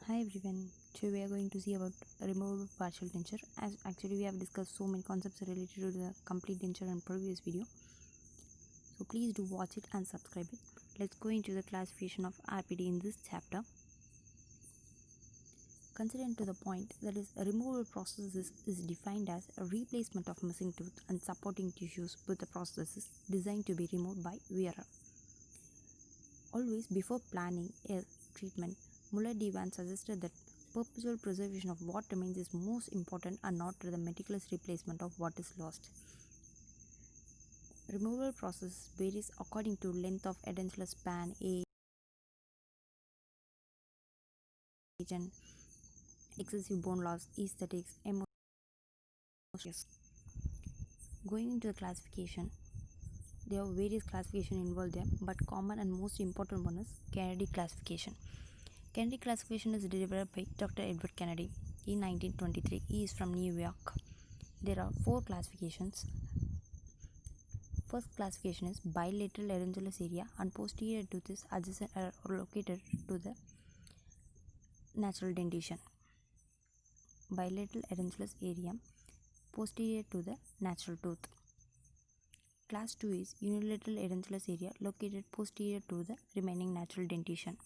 Hi everyone. Today we are going to see about removable partial denture. As actually we have discussed so many concepts related to the complete denture in previous video. So please do watch it and subscribe it. Let's go into the classification of RPD in this chapter. Considering to the point that is removable processes is defined as a replacement of missing tooth and supporting tissues with the processes designed to be removed by wearer. Always before planning a treatment, Muller-Dewan suggested that perpetual preservation of what remains is most important and not the meticulous replacement of what is lost. Removal process varies according to length of edentulous span, age, and excessive bone loss, aesthetics, emotions. Going into the classification, there are various classifications involved there, but common and most important one is Kennedy classification. Kennedy classification is developed by Dr. Edward Kennedy in 1923. He is from New York. There are 4 classifications. First classification is bilateral edentulous area and posterior tooth is adjacent or located to the natural dentition. Bilateral edentulous area posterior to the natural tooth. Class 2 is unilateral edentulous area located posterior to the remaining natural dentition.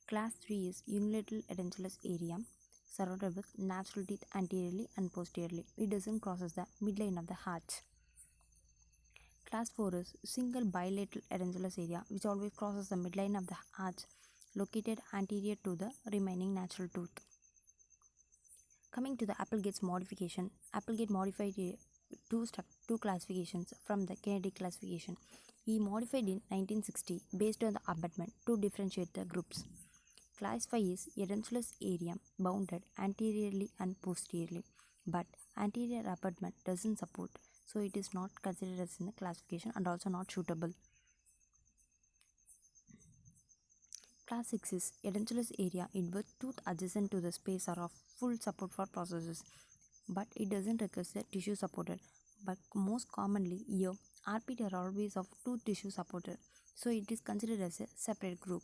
Class 3 is unilateral edentulous area surrounded with natural teeth anteriorly and posteriorly. It doesn't cross the midline of the arch. Class 4 is single bilateral edentulous area which always crosses the midline of the arch located anterior to the remaining natural tooth. Coming to the Applegate's modification, Applegate modified two classifications from the Kennedy classification. He modified in 1960 based on the abutment to differentiate the groups. Class 5 is edentulous area bounded anteriorly and posteriorly, but anterior abutment doesn't support, so it is not considered as in the classification and also not suitable. Class 6 is edentulous area in which tooth adjacent to the space are of full support for processes, but it doesn't require the tissue supported. But most commonly here, RPT are always of 2 tissue supported, so it is considered as a separate group.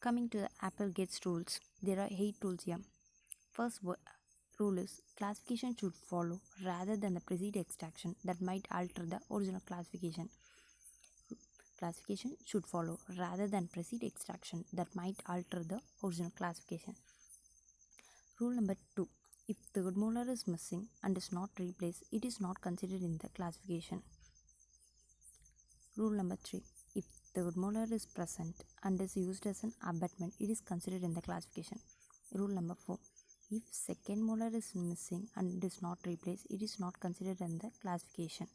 Coming to the Applegate's rules, there are 8 rules here. First rule is classification should follow rather than the precede extraction that might alter the original classification. Classification should follow rather than precede extraction that might alter the original classification. Rule number 2. If third molar is missing and is not replaced, it is not considered in the classification. Rule number 3. If third molar is present and is used as an abutment, it is considered in the classification. Rule number 4. If second molar is missing and is not replaced, it is not considered in the classification.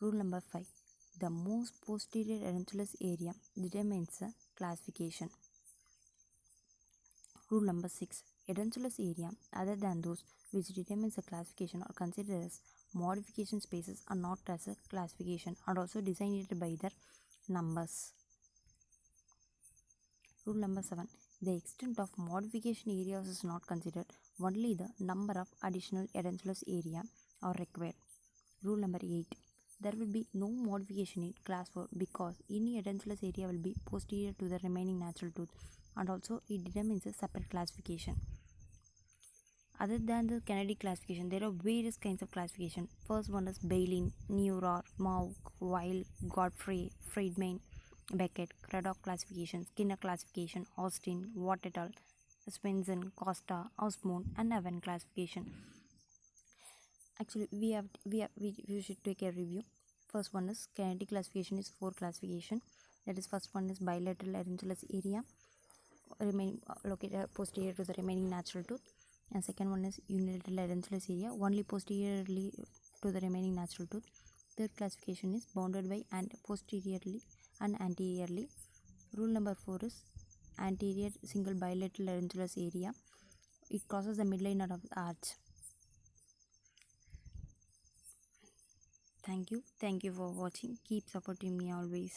Rule number 5. The most posterior edentulous area determines the classification. Rule number 6. Edentulous area other than those which determines the classification are considered as modification spaces and not as a classification and also designated by their numbers. Rule number 7. The extent of modification areas is not considered, only the number of additional edentulous area are required. Rule number 8. There will be no modification in class 4 because any edentulous area will be posterior to the remaining natural tooth and also it determines a separate classification. Other than the Kennedy classification, there are various kinds of classification. First one is Bailey, Neurer, Mauch, Weil, Godfrey, Friedman, Beckett, Craddock classification, Skinner classification, Austin, Watt et al., Svensson, Costa, Osmond, and Evan classification. Actually, we should take a review. First one is Kennedy classification is 4 classification. That is, first one is bilateral edentulous area, located posterior to the remaining natural tooth, and second one is unilateral edentulous area only posteriorly to the remaining natural tooth. Third classification is bounded by and posteriorly and anteriorly. Rule number 4 is anterior single bilateral edentulous area. It crosses the midline of the arch. Thank you for watching. Keep supporting me always.